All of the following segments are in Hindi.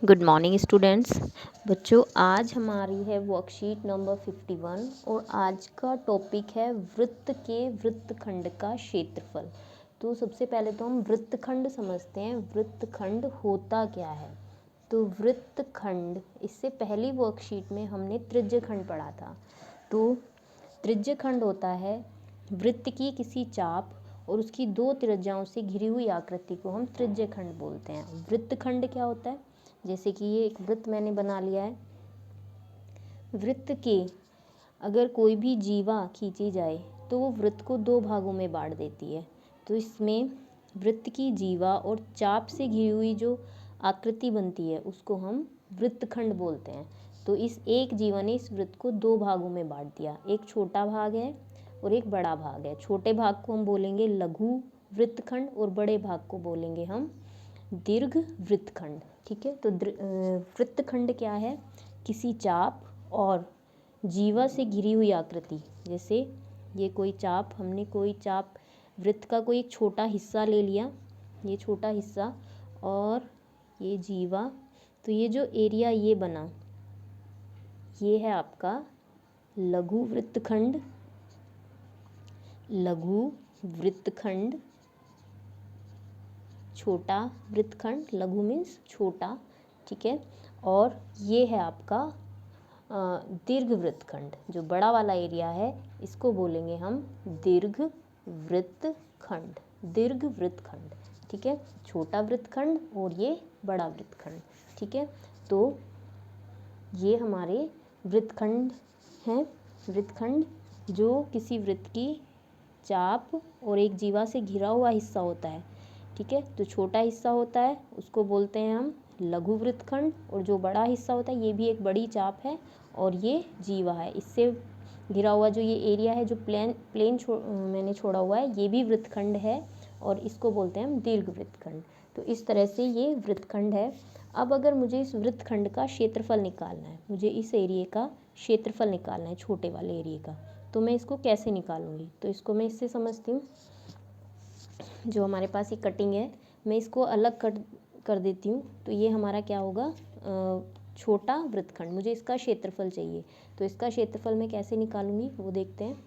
Good morning students. बच्चों, आज हमारी है वर्कशीट नंबर 51 और आज का टॉपिक है वृत्त के वृत्तखंड का क्षेत्रफल। तो सबसे पहले तो हम वृत्तखंड समझते हैं, वृत्तखंड होता क्या है। तो वृत्तखंड, इससे पहली वर्कशीट में हमने त्रिज्यखंड पढ़ा था। तो त्रिज्यखंड होता है वृत्त की किसी चाप और उसकी दो त्रिज्याओं से घिरी हुई आकृति को हम त्रिज्यखंड बोलते हैं। वृत्तखंड क्या होता है, जैसे कि ये एक वृत्त मैंने बना लिया है। वृत्त के अगर कोई भी जीवा खींची जाए तो वो वृत्त को दो भागों में बांट देती है। तो इसमें वृत्त की जीवा और चाप से घिरी हुई जो आकृति बनती है उसको हम वृत्तखंड बोलते हैं। तो इस एक जीवा ने इस वृत्त को दो भागों में बांट दिया, एक छोटा भाग है और एक बड़ा भाग है। छोटे भाग को हम बोलेंगे लघु वृत्तखंड और बड़े भाग को बोलेंगे हम दीर्घ वृत्तखंड। ठीक है, तो वृत्तखंड क्या है, किसी चाप और जीवा से घिरी हुई आकृति। जैसे ये कोई चाप, हमने कोई चाप वृत्त का कोई एक छोटा हिस्सा ले लिया, ये छोटा हिस्सा और ये जीवा, तो ये जो एरिया ये बना ये है आपका लघु वृत्तखंड। लघु वृत्तखंड, छोटा वृत्तखंड, लघु मीन्स छोटा, ठीक है। और ये है आपका दीर्घ वृत्तखंड, जो बड़ा वाला एरिया है इसको बोलेंगे हम दीर्घ वृत्तखंड। दीर्घ वृत्तखंड, ठीक है, छोटा वृत्तखंड और ये बड़ा वृत्तखंड, ठीक है। तो ये हमारे वृत्तखंड हैं। वृत्तखंड जो किसी वृत्त की चाप और एक जीवा से घिरा हुआ हिस्सा होता है, ठीक है। तो छोटा हिस्सा होता है उसको बोलते हैं हम लघु वृत्तखंड, और जो बड़ा हिस्सा होता है ये भी एक बड़ी चाप है और ये जीवा है, इससे घिरा हुआ जो ये एरिया है, जो प्लेन मैंने छोड़ा हुआ है, ये भी वृत्तखंड है और इसको बोलते हैं हम दीर्घ वृत्तखंड। तो इस तरह से ये वृत्तखंड है। अब अगर मुझे इस वृत्तखंड का क्षेत्रफल निकालना है, मुझे इस एरिया का क्षेत्रफल निकालना है, छोटे वाले एरिया का, तो मैं इसको कैसे निकालूंगी। तो इसको मैं इससे समझती हूँ, जो हमारे पास ये कटिंग है मैं इसको अलग कट कर देती हूँ। तो ये हमारा क्या होगा, छोटा वृत्तखंड, मुझे इसका क्षेत्रफल चाहिए। तो इसका क्षेत्रफल मैं कैसे निकालूंगी वो देखते हैं।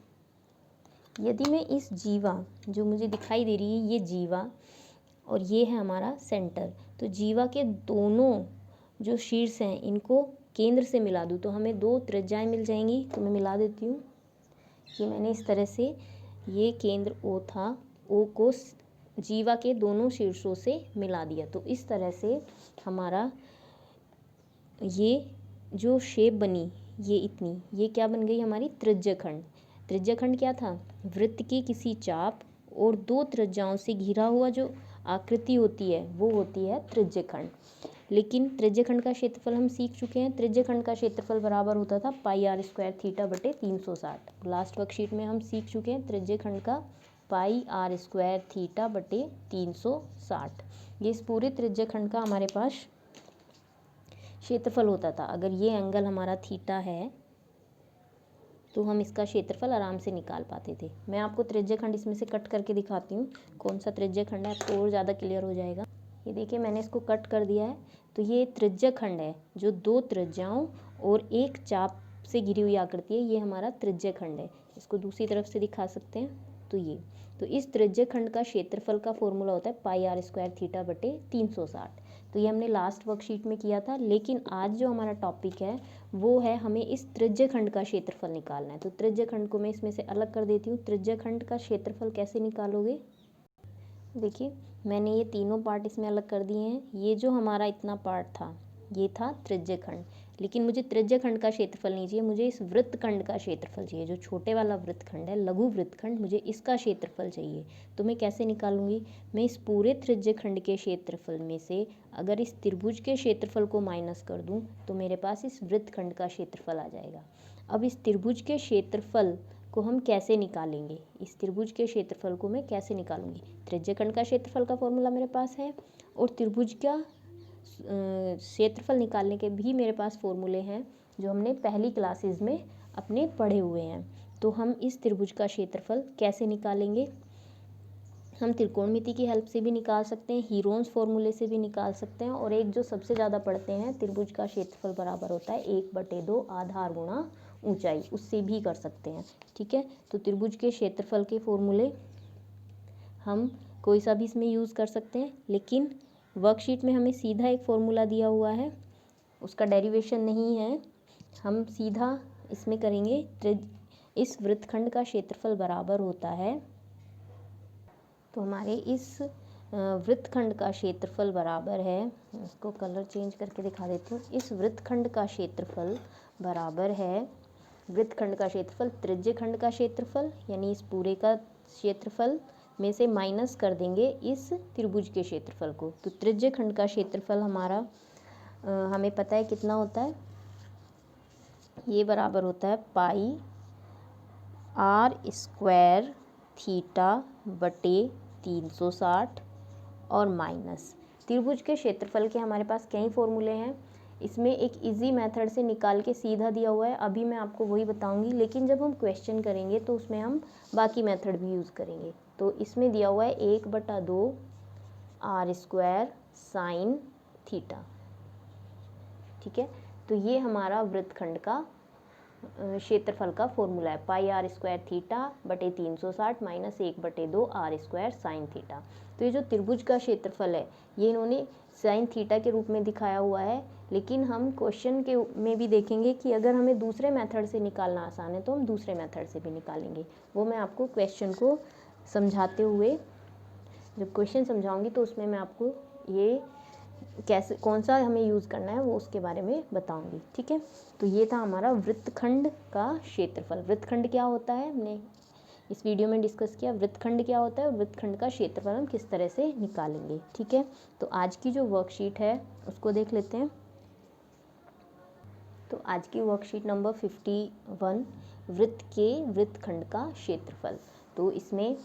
यदि मैं इस जीवा जो मुझे दिखाई दे रही है, ये जीवा और ये है हमारा सेंटर, तो जीवा के दोनों जो शीर्ष हैं इनको केंद्र से मिला दूँ तो हमें दो त्रिज्याएं मिल जाएंगी। तो मैं मिला देती हूँ कि मैंने इस तरह से, ये केंद्र O था, O को जीवा के दोनों शीर्षों से मिला दिया। तो इस तरह से हमारा ये जो शेप बनी, ये इतनी, ये क्या बन गई हमारी त्रिज्यखंड। त्रिज्यखंड क्या था, वृत्त की किसी चाप और दो त्रिज्याओं से घिरा हुआ जो आकृति होती है वो होती है त्रिज्यखंड। लेकिन त्रिज्यखंड का क्षेत्रफल हम सीख चुके हैं। त्रिज्यखंड का क्षेत्रफल बराबर होता था पाई आर स्क्वायर थीटा बटे 360। लास्ट वर्कशीट में हम सीख चुके हैं त्रिज्यखंड का पाई आर स्क्वायर थीटा बटे 360। ये इस पूरे त्रिज्यखंड का हमारे पास क्षेत्रफल होता था। अगर ये एंगल हमारा थीटा है तो हम इसका क्षेत्रफल आराम से निकाल पाते थे। मैं आपको त्रिज्यखंड इसमें से कट करके दिखाती हूँ, कौन सा त्रिज्यखंड है, आपको और ज़्यादा क्लियर हो जाएगा। ये देखिए मैंने इसको कट कर दिया है। तो ये त्रिज्यखंड है जो दो त्रिज्याओं और एक चाप से घिरी हुई आकृति है, ये हमारा त्रिज्यखंड है। इसको दूसरी तरफ से दिखा सकते हैं। तो ये, तो इस त्रिज्यखंड का क्षेत्रफल का फॉर्मूला होता है पाई आर स्क्वायर थीटा बटे 360। तो ये हमने लास्ट वर्कशीट में किया था। लेकिन आज जो हमारा टॉपिक है वो है हमें इस त्रिज्यखंड का क्षेत्रफल निकालना है। तो त्रिज्यखंड को मैं इसमें से अलग कर देती हूँ। त्रिज्यखंड का क्षेत्रफल कैसे निकालोगे, देखिए मैंने ये तीनों पार्ट इसमें अलग कर दिए हैं। ये जो हमारा इतना पार्ट था ये था त्रिज्यखंड, लेकिन मुझे त्रिज्यखंड का क्षेत्रफल नहीं चाहिए, मुझे इस वृत्तखंड का क्षेत्रफल चाहिए। जो छोटे वाला वृत्तखंड है, लघु वृत्तखंड, मुझे इसका क्षेत्रफल चाहिए। तो मैं कैसे निकालूंगी, मैं इस पूरे त्रिज्यखंड के क्षेत्रफल में से अगर इस त्रिभुज के क्षेत्रफल को माइनस कर दूं तो मेरे पास इस वृत्तखंड का क्षेत्रफल आ जाएगा। अब इस त्रिभुज के क्षेत्रफल को हम कैसे निकालेंगे, इस त्रिभुज के क्षेत्रफल को मैं कैसे निकालूंगी। त्रिज्यखंड का क्षेत्रफल का फॉर्मूला मेरे पास है और त्रिभुज का क्षेत्रफल निकालने के भी मेरे पास फॉर्मूले हैं जो हमने पहली क्लासेस में अपने पढ़े हुए हैं। तो हम इस त्रिभुज का क्षेत्रफल कैसे निकालेंगे, हम त्रिकोणमिति की हेल्प से भी निकाल सकते हैं, हीरोन्स फॉर्मूले से भी निकाल सकते हैं, और एक जो सबसे ज़्यादा पढ़ते हैं, त्रिभुज का क्षेत्रफल बराबर होता है 1/2 आधार गुणा ऊंचाई, उससे भी कर सकते हैं। ठीक है, तो त्रिभुज के क्षेत्रफल के फॉर्मूले हम कोई सा भी इसमें यूज़ कर सकते हैं, लेकिन वर्कशीट में हमें सीधा एक फॉर्मूला दिया हुआ है, उसका डेरिवेशन नहीं है, हम सीधा इसमें करेंगे। इस वृत्तखंड का क्षेत्रफल बराबर होता है, तो हमारे इस वृत्तखंड का क्षेत्रफल बराबर है, इसको कलर चेंज करके दिखा देती हूँ। इस वृत्तखंड का क्षेत्रफल बराबर है, वृत्तखंड का क्षेत्रफल त्रिज्य खंड का क्षेत्रफल, यानी इस पूरे का क्षेत्रफल में से माइनस कर देंगे इस त्रिभुज के क्षेत्रफल को, तो त्रिज्य खंड का क्षेत्रफल हमारा हमें पता है कितना होता है, ये बराबर होता है पाई r² थीटा बटे 360 और माइनस त्रिभुज के क्षेत्रफल के हमारे पास कई फॉर्मूले हैं। इसमें एक इजी मेथड से निकाल के सीधा दिया हुआ है, अभी मैं आपको वही बताऊंगी, लेकिन जब हम क्वेश्चन करेंगे तो उसमें हम बाकी मेथड भी यूज़ करेंगे। तो इसमें दिया हुआ है 1/2 r² साइन थीटा। ठीक है, तो ये हमारा वृत्तखंड का क्षेत्रफल का फॉर्मूला है, पाई r² थीटा बटे 360 माइनस 1/2 r² साइन थीटा। तो ये जो त्रिभुज का क्षेत्रफल है, ये इन्होंने साइन थीटा के रूप में दिखाया हुआ है, लेकिन हम क्वेश्चन के में भी देखेंगे कि अगर हमें दूसरे मेथड से निकालना आसान है तो हम दूसरे मेथड से भी निकालेंगे। वो मैं आपको क्वेश्चन को समझाते हुए, जब क्वेश्चन समझाऊंगी तो उसमें मैं आपको ये कैसे कौन सा हमें यूज़ करना है वो उसके बारे में बताऊंगी। ठीक है, तो ये था हमारा वृत्तखंड का क्षेत्रफल। वृत्तखंड क्या होता है हमने इस वीडियो में डिस्कस किया, वृत्तखंड क्या होता है और वृत्तखंड का क्षेत्रफल हम किस तरह से निकालेंगे। ठीक है, तो आज की जो वर्कशीट है उसको देख लेते हैं। तो आज की वर्कशीट नंबर 51, वृत्त के वृत्तखंड का क्षेत्रफल। तो इसमें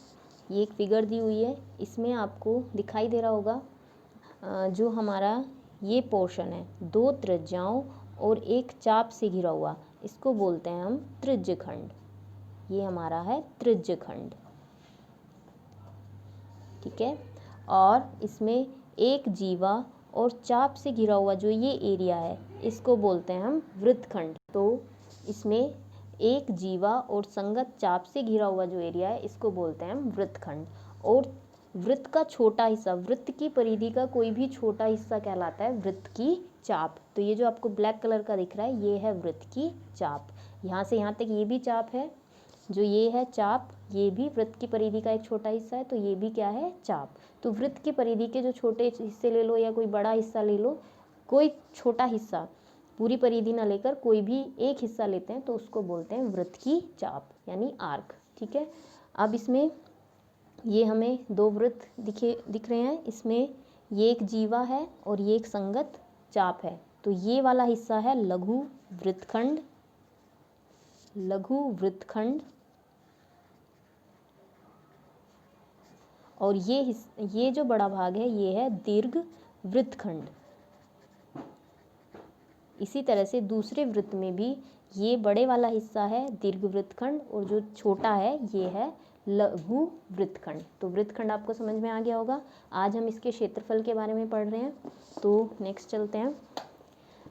ये एक फिगर दी हुई है, इसमें आपको दिखाई दे रहा होगा जो हमारा ये पोर्शन है, 2 त्रिज्याओं और एक चाप से घिरा हुआ, इसको बोलते हैं हम त्रिज्यखंड। ये हमारा है त्रिज्यखंड। ठीक है, और इसमें एक जीवा और चाप से घिरा हुआ जो ये एरिया है, इसको बोलते हैं हम वृत्तखंड। तो इसमें एक जीवा और संगत चाप से घिरा हुआ जो एरिया है, इसको बोलते हैं हम वृत्तखंड। और वृत्त का छोटा हिस्सा, वृत्त की परिधि का कोई भी छोटा हिस्सा कहलाता है वृत्त की चाप। तो ये जो आपको ब्लैक कलर का दिख रहा है, ये है वृत्त की चाप। यहाँ से यहाँ तक ये भी चाप है, जो ये है चाप, ये भी वृत्त की परिधि का एक छोटा हिस्सा है, तो ये भी क्या है, चाप। तो वृत्त की परिधि के जो छोटे हिस्से ले लो या कोई बड़ा हिस्सा ले लो, कोई छोटा हिस्सा, पूरी परिधि ना लेकर कोई भी एक हिस्सा लेते हैं तो उसको बोलते हैं वृत्त की चाप, यानी आर्क। ठीक है, अब इसमें ये हमें 2 वृत्त दिख रहे हैं, इसमें ये एक जीवा है और ये एक संगत चाप है। तो ये वाला हिस्सा है लघु वृत्तखंड, लघु वृत्तखंड, और ये जो बड़ा भाग है ये है दीर्घ वृत्तखंड। इसी तरह से दूसरे वृत्त में भी ये बड़े वाला हिस्सा है दीर्घ वृत्तखंड, और जो छोटा है ये है लघु वृत्तखंड। तो वृत्तखंड आपको समझ में आ गया होगा। आज हम इसके क्षेत्रफल के बारे में पढ़ रहे हैं, तो नेक्स्ट चलते हैं।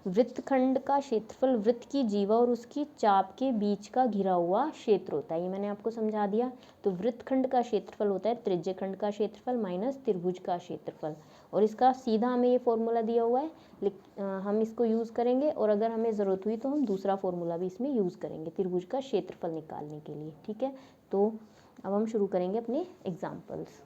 वृत्तखंड का क्षेत्रफल वृत्त की जीवा और उसकी चाप के बीच का घिरा हुआ क्षेत्र होता है, ये मैंने आपको समझा दिया। तो वृत्तखंड का क्षेत्रफल होता है त्रिज्यखंड का क्षेत्रफल माइनस त्रिभुज का क्षेत्रफल, और इसका सीधा हमें ये फॉर्मूला दिया हुआ है, हम इसको यूज़ करेंगे, और अगर हमें ज़रूरत हुई तो हम दूसरा फॉर्मूला भी इसमें यूज़ करेंगे त्रिभुज का क्षेत्रफल निकालने के लिए। ठीक है, तो अब हम शुरू करेंगे अपने एग्जाम्पल्स।